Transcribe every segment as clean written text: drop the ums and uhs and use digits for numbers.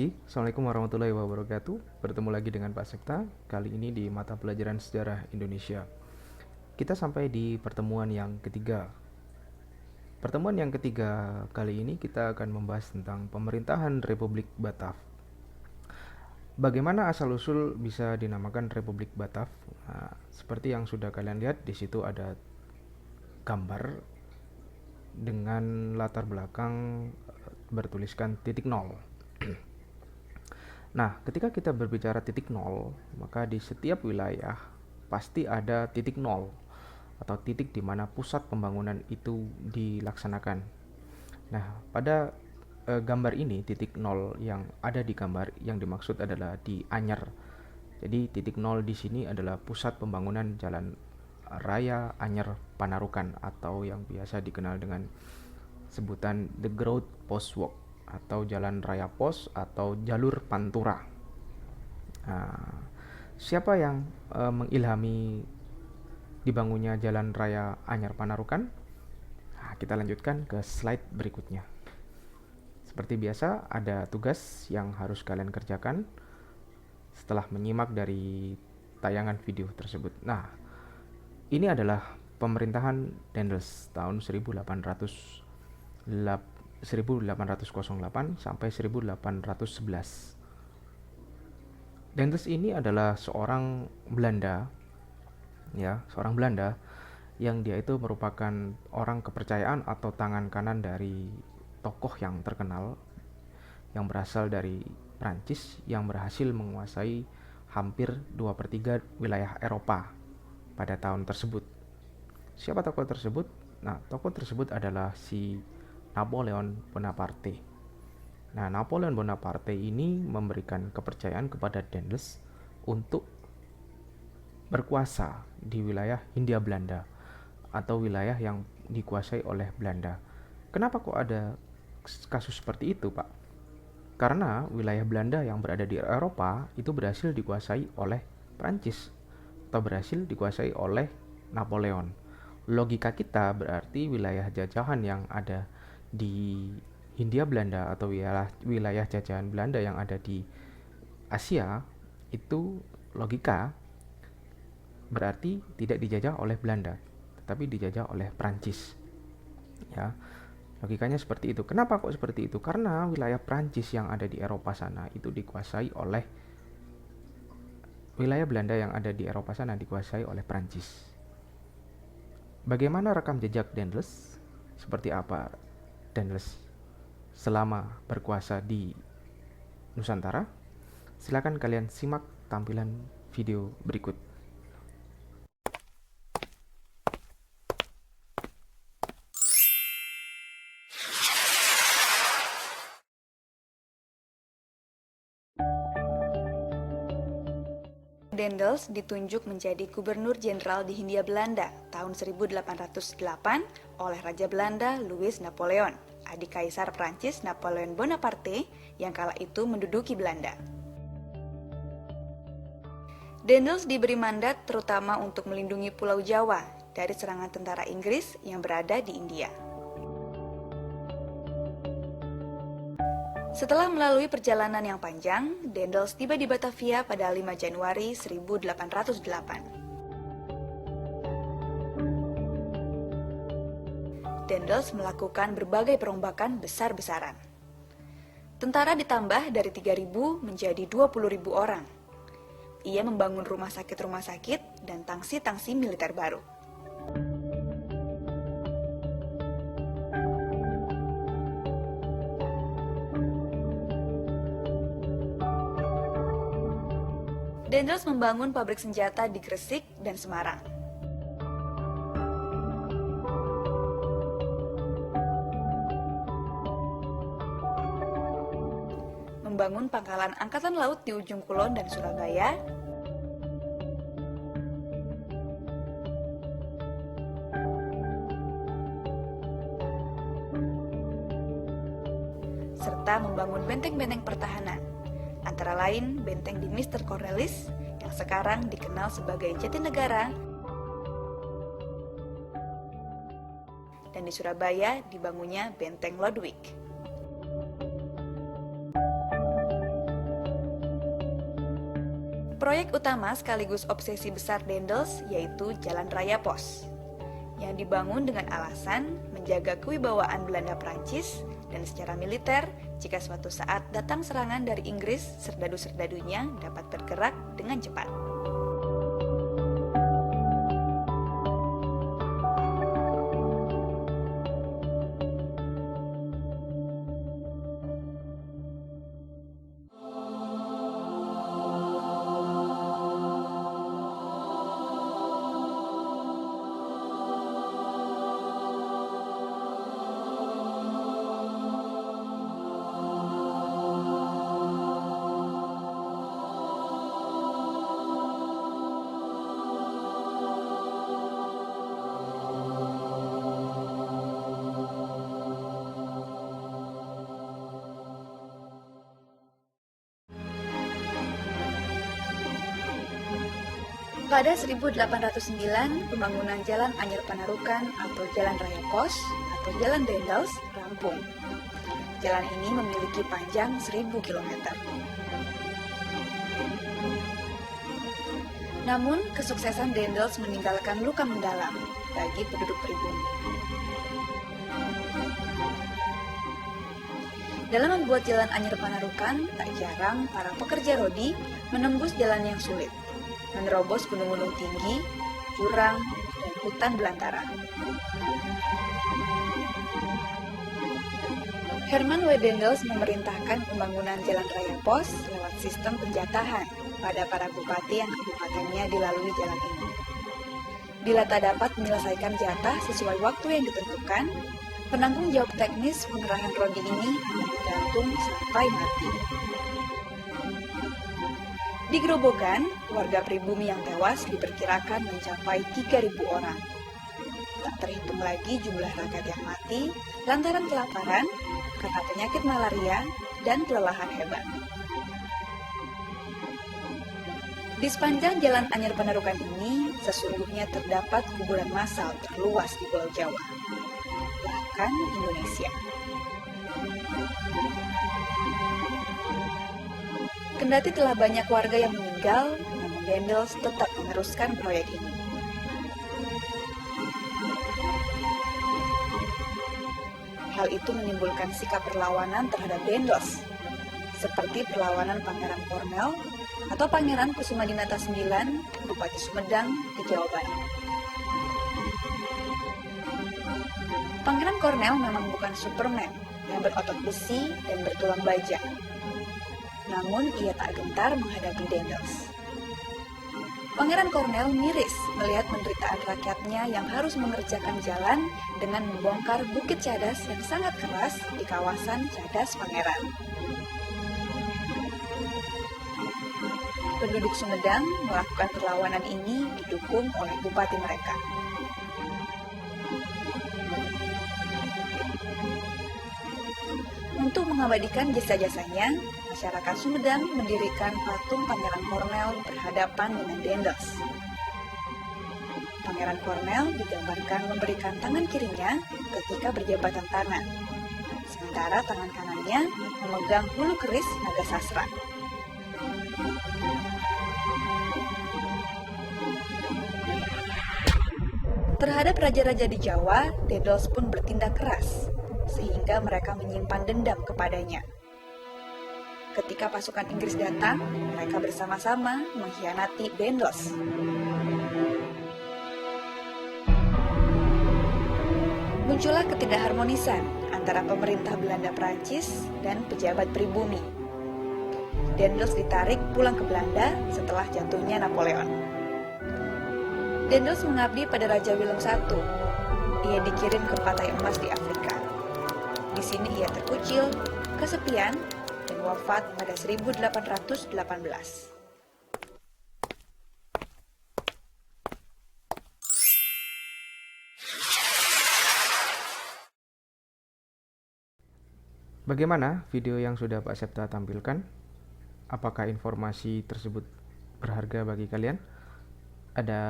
pagi, Assalamualaikum warahmatullahi wabarakatuh. Bertemu lagi dengan Pak Sekta, kali ini di mata pelajaran sejarah Indonesia. Kita sampai di pertemuan yang ketiga. Pertemuan yang ketiga kali ini kita akan membahas tentang pemerintahan Republik Batak. Bagaimana asal-usul bisa dinamakan Republik Batak? Nah, seperti yang sudah kalian lihat, di situ ada gambar dengan latar belakang bertuliskan titik nol. Nah, ketika kita berbicara titik nol, maka di setiap wilayah pasti ada titik nol atau titik di mana pusat pembangunan itu dilaksanakan. Nah, pada gambar ini titik nol yang ada di gambar yang dimaksud adalah di Anyer. Jadi titik nol di sini adalah pusat pembangunan Jalan Raya Anyer Panarukan atau yang biasa dikenal dengan sebutan The Growth Post Walk atau Jalan Raya Pos atau Jalur Pantura. Nah, siapa yang mengilhami dibangunnya Jalan Raya Anyar Panarukan? Nah, kita lanjutkan ke slide berikutnya. Seperti biasa, ada tugas yang harus kalian kerjakan setelah menyimak dari tayangan video tersebut. Nah, ini adalah pemerintahan Dendels tahun 1808 sampai 1811. Dendels ini adalah seorang Belanda, ya, seorang Belanda yang dia itu merupakan orang kepercayaan atau tangan kanan dari tokoh yang terkenal yang berasal dari Prancis yang berhasil menguasai hampir 2/3 wilayah Eropa pada tahun tersebut. Siapa tokoh tersebut? Nah, tokoh tersebut adalah si Napoleon Bonaparte. Nah, Napoleon Bonaparte ini memberikan kepercayaan kepada Dendels untuk berkuasa di wilayah Hindia Belanda atau wilayah yang dikuasai oleh Belanda. Kenapa kok ada kasus seperti itu, Pak? Karena wilayah Belanda yang berada di Eropa itu berhasil dikuasai oleh Prancis atau berhasil dikuasai oleh Napoleon. Logika kita berarti wilayah jajahan yang ada di Hindia Belanda atau wilayah jajahan Belanda yang ada di Asia itu logika berarti tidak dijajah oleh Belanda, tetapi dijajah oleh Prancis. Ya, logikanya seperti itu. Kenapa kok seperti itu? Karena wilayah Prancis yang ada di Eropa sana itu dikuasai oleh wilayah Belanda yang ada di Eropa sana dikuasai oleh Prancis. Bagaimana rekam jejak Dendels? Seperti apa Dendels selama berkuasa di Nusantara? Silakan kalian simak tampilan video berikut. Dendels ditunjuk menjadi Gubernur Jenderal di Hindia Belanda tahun 1808 oleh Raja Belanda Louis Napoleon, adik Kaisar Prancis Napoleon Bonaparte yang kala itu menduduki Belanda. Dendels diberi mandat terutama untuk melindungi Pulau Jawa dari serangan tentara Inggris yang berada di India. Setelah melalui perjalanan yang panjang, Dendels tiba di Batavia pada 5 Januari 1808. Dendels melakukan berbagai perombakan besar-besaran. Tentara ditambah dari 3.000 menjadi 20.000 orang. Ia membangun rumah sakit dan tangsi-tangsi militer baru. Dendels membangun pabrik senjata di Gresik dan Semarang. Membangun pangkalan angkatan laut di ujung Kulon dan Surabaya. Serta membangun benteng-benteng pertahanan. Antara lain benteng di Mr. Cornelis yang sekarang dikenal sebagai Jatinegara dan di Surabaya dibangunnya benteng Lodwijk. Proyek utama sekaligus obsesi besar Daendels yaitu Jalan Raya Pos, yang dibangun dengan alasan menjaga kewibawaan Belanda Prancis dan secara militer jika suatu saat datang serangan dari Inggris, serdadu-serdadunya dapat bergerak dengan cepat. Pada 1809, pembangunan Jalan Anyer Panarukan atau Jalan Raya Pos atau Jalan Daendels rampung. Jalan ini memiliki panjang 1000 km. Namun, kesuksesan Daendels meninggalkan luka mendalam bagi penduduk pribumi. Dalam membuat Jalan Anyer Panarukan, tak jarang para pekerja rodi menembus jalan yang sulit, menerobos gunung-gunung tinggi, jurang, dan hutan belantara. Herman W. Daendels memerintahkan pembangunan Jalan Raya Pos lewat sistem penjatahan pada para bupati yang kabupatennya dilalui jalan ini. Bila tak dapat menyelesaikan jatah sesuai waktu yang ditentukan, penanggung jawab teknis pengerahan rodi ini akan bergantung sampai mati. Di Grobogan, warga pribumi yang tewas diperkirakan mencapai 3.000 orang. Tak terhitung lagi jumlah rakyat yang mati lantaran kelaparan, karena penyakit malaria, dan kelelahan hebat. Di sepanjang Jalan Anyer Panarukan ini, sesungguhnya terdapat kuburan massal terluas di Pulau Jawa, bahkan Indonesia. Kendati telah banyak warga yang meninggal, namun Daendels tetap meneruskan proyek ini. Hal itu menimbulkan sikap perlawanan terhadap Daendels, seperti perlawanan Pangeran Kornel atau Pangeran Kusumadinata IX, Bupati Sumedang di Jawa Barat. Pangeran Kornel memang bukan Superman yang berotot besi dan bertulang baja. Namun ia tak gentar menghadapi Daendels. Pangeran Kornel miris melihat penderitaan rakyatnya yang harus mengerjakan jalan dengan membongkar bukit cadas yang sangat keras di kawasan Cadas Pangeran. Penduduk Sumedang melakukan perlawanan ini didukung oleh bupati mereka. Untuk mengabadikan jasa-jasanya, masyarakat Sumedang mendirikan patung Pangeran Kornel berhadapan dengan Daendels. Pangeran Kornel digambarkan memberikan tangan kirinya ketika berjabatan tangan, sementara tangan kanannya memegang hulu keris naga sasra. Terhadap raja-raja di Jawa, Daendels pun bertindak keras, sehingga mereka menyimpan dendam kepadanya. Ketika pasukan Inggris datang, mereka bersama-sama mengkhianati Daendels. Muncullah ketidakharmonisan antara pemerintah Belanda Prancis dan pejabat pribumi. Daendels ditarik pulang ke Belanda setelah jatuhnya Napoleon. Daendels mengabdi pada Raja Willem I. Ia dikirim ke Pantai Emas di Afrika. Di sini ia terkucil, kesepian, dan wafat pada 1818. Bagaimana video yang sudah Pak Septa tampilkan? Apakah informasi tersebut berharga bagi kalian? Ada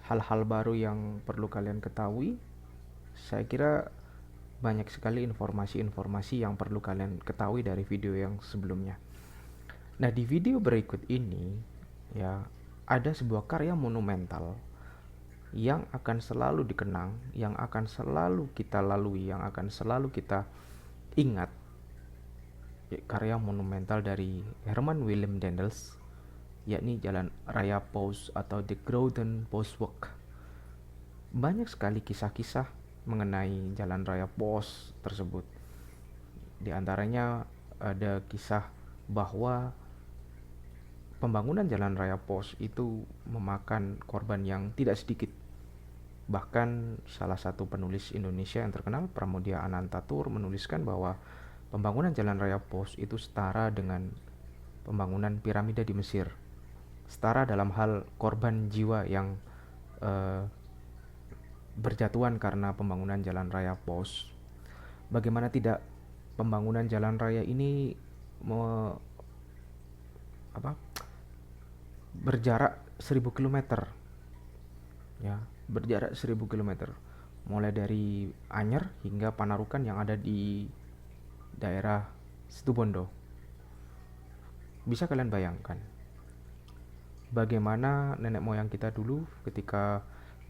hal-hal baru yang perlu kalian ketahui? Saya kira banyak sekali informasi-informasi yang perlu kalian ketahui dari video yang sebelumnya. Nah, di video berikut ini ya, ada sebuah karya monumental yang akan selalu dikenang, yang akan selalu kita lalui, yang akan selalu kita ingat, karya monumental dari Herman Willem Dendels, yakni Jalan Raya Pos atau The Groningen Postweg. Banyak sekali kisah-kisah mengenai Jalan Raya Pos tersebut. Di antaranya ada kisah bahwa pembangunan Jalan Raya Pos itu memakan korban yang tidak sedikit. Bahkan salah satu penulis Indonesia yang terkenal, Pramudia Anantatur, menuliskan bahwa pembangunan Jalan Raya Pos itu setara dengan pembangunan piramida di Mesir. Setara dalam hal korban jiwa yang berjatuhan karena pembangunan Jalan Raya Pos. Bagaimana tidak, pembangunan jalan raya ini apa, berjarak 1000 km, ya, berjarak 1000 km, mulai dari Anyer hingga Panarukan yang ada di daerah Situbondo. Bisa kalian bayangkan bagaimana nenek moyang kita dulu ketika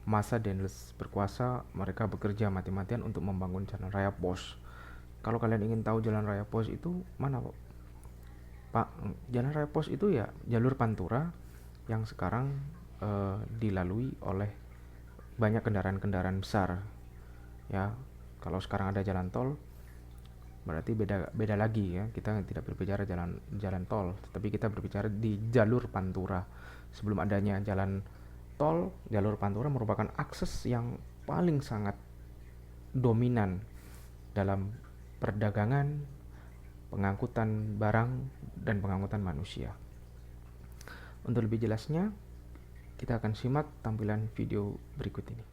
masa Dendels berkuasa, mereka bekerja mati-matian untuk membangun Jalan Raya Pos. Kalau kalian ingin tahu Jalan Raya Pos itu mana, Pak? Jalan Raya Pos itu ya jalur Pantura yang sekarang dilalui oleh banyak kendaraan-kendaraan besar. Ya, kalau sekarang ada jalan tol, berarti beda lagi ya. Kita tidak berbicara jalan tol, tetapi kita berbicara di jalur Pantura. Sebelum adanya jalan tol, jalur Pantura merupakan akses yang paling sangat dominan dalam perdagangan, pengangkutan barang, dan pengangkutan manusia. Untuk lebih jelasnya, kita akan simak tampilan video berikut ini.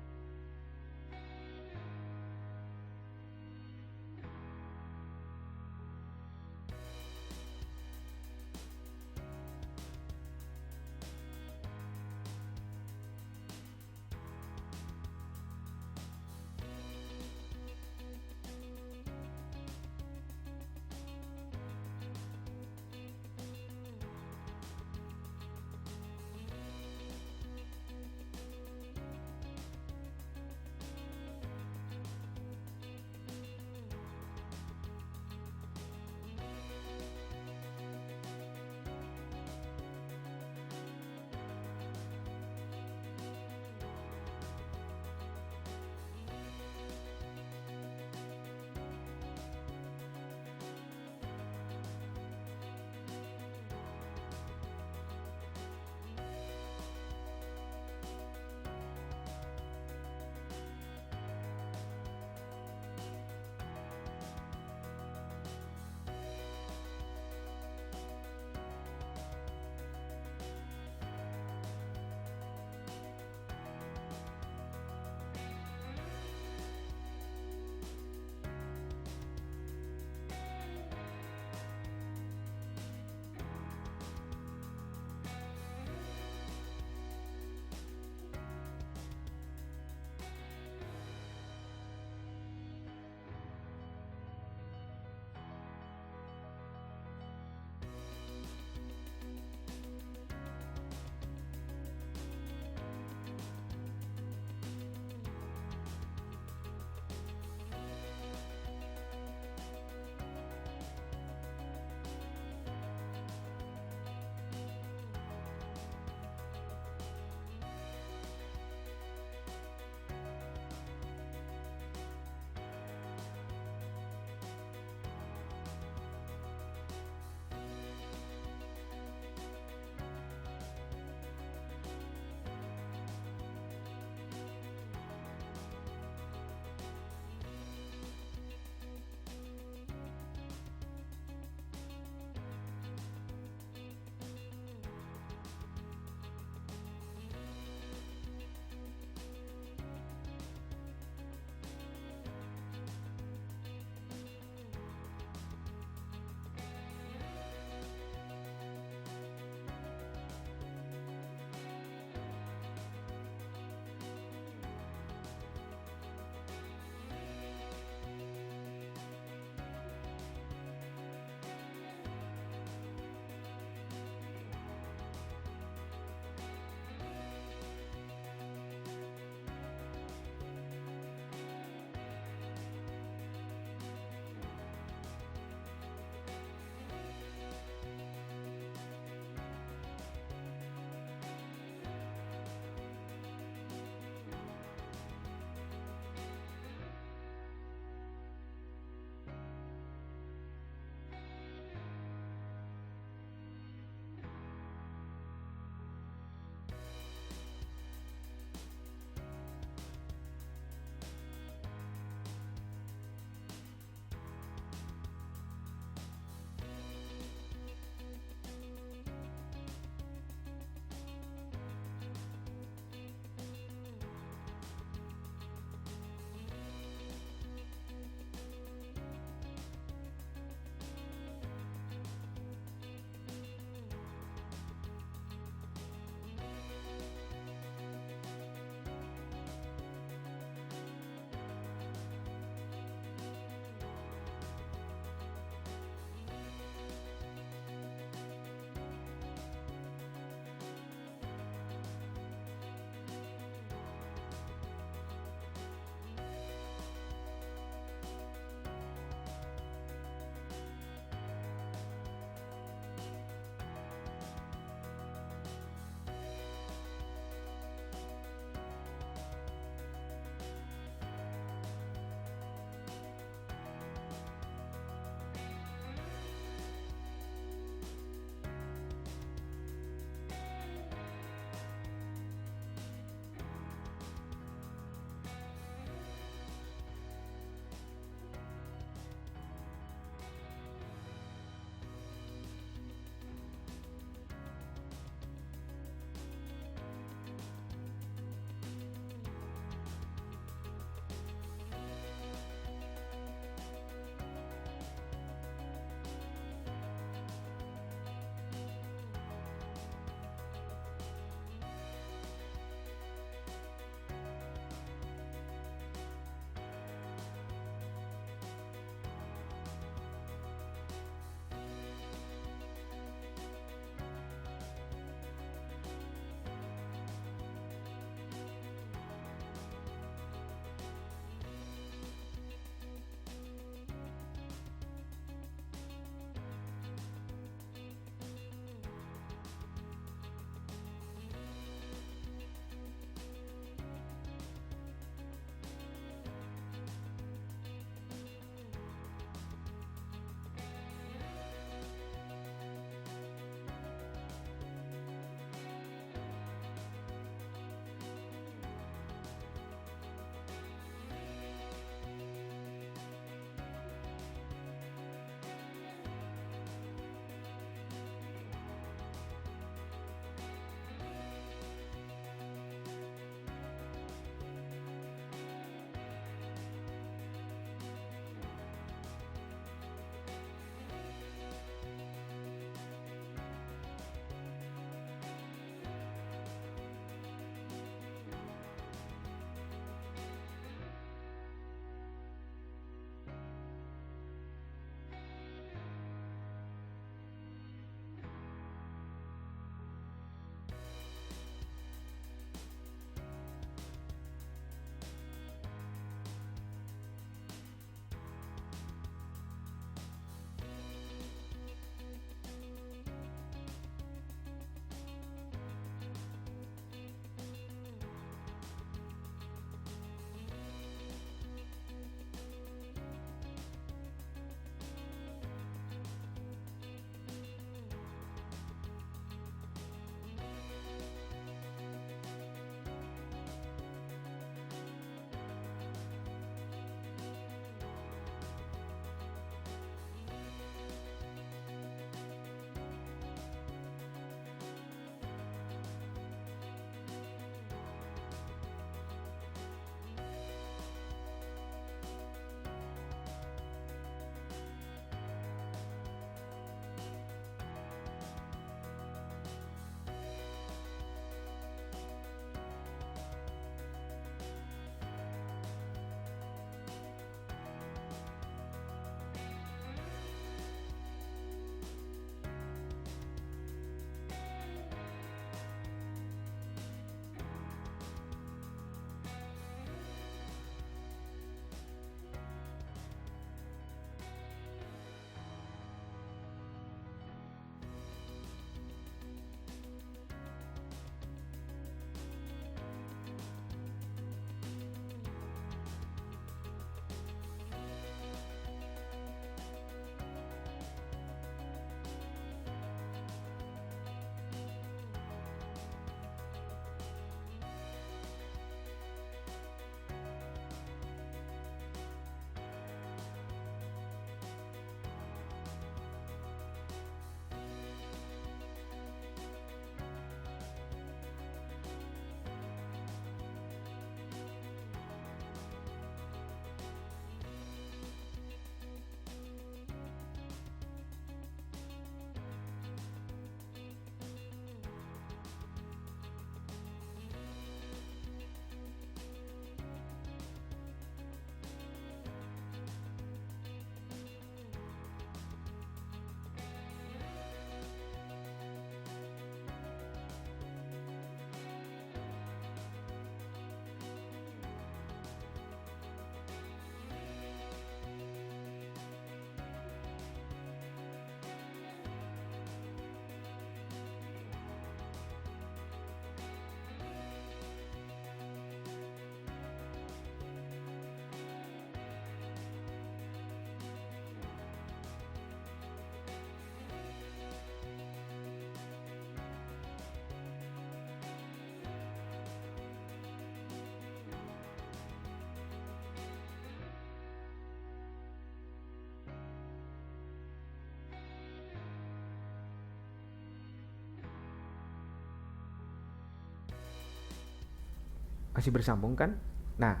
Masih bersambung kan? Nah,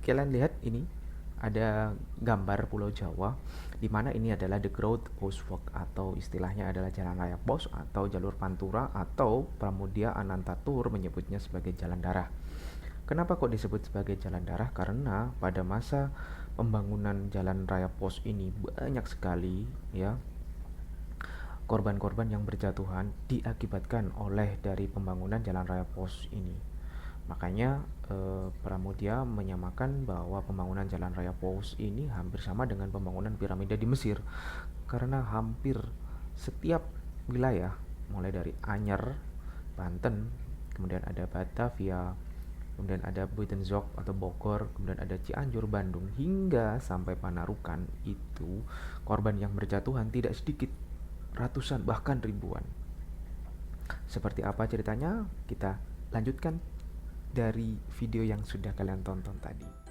kalian lihat ini ada gambar Pulau Jawa di mana ini adalah the Growth Postwork atau istilahnya adalah jalan raya pos atau jalur pantura atau Pramudia Anantatur menyebutnya sebagai jalan darah. Kenapa kok disebut sebagai jalan darah? Karena pada masa pembangunan jalan raya pos ini banyak sekali ya korban-korban yang berjatuhan diakibatkan oleh dari pembangunan jalan raya pos ini. Makanya Pramudia menyamakan bahwa pembangunan jalan raya pos ini hampir sama dengan pembangunan piramida di Mesir. Karena hampir setiap wilayah, mulai dari Anyer, Banten, kemudian ada Batavia, kemudian ada Buitenzorg atau Bogor, kemudian ada Cianjur, Bandung, hingga sampai Panarukan, itu korban yang berjatuhan tidak sedikit, ratusan bahkan ribuan. Seperti apa ceritanya? Kita lanjutkan dari video yang sudah kalian tonton tadi.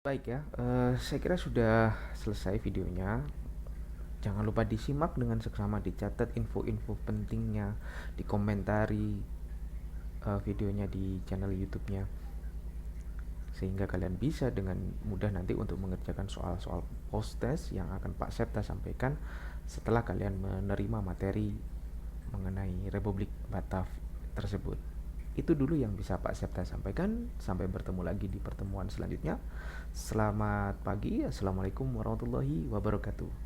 Baik ya, saya kira sudah selesai videonya. Jangan lupa disimak dengan seksama, dicatat info-info pentingnya, dikomentari videonya di channel YouTube-nya, sehingga kalian bisa dengan mudah nanti untuk mengerjakan soal-soal post test yang akan Pak Septa sampaikan setelah kalian menerima materi mengenai Republik Batav tersebut. Itu dulu yang bisa Pak Septa sampaikan. Sampai bertemu lagi di pertemuan selanjutnya. Selamat pagi. Assalamualaikum warahmatullahi wabarakatuh.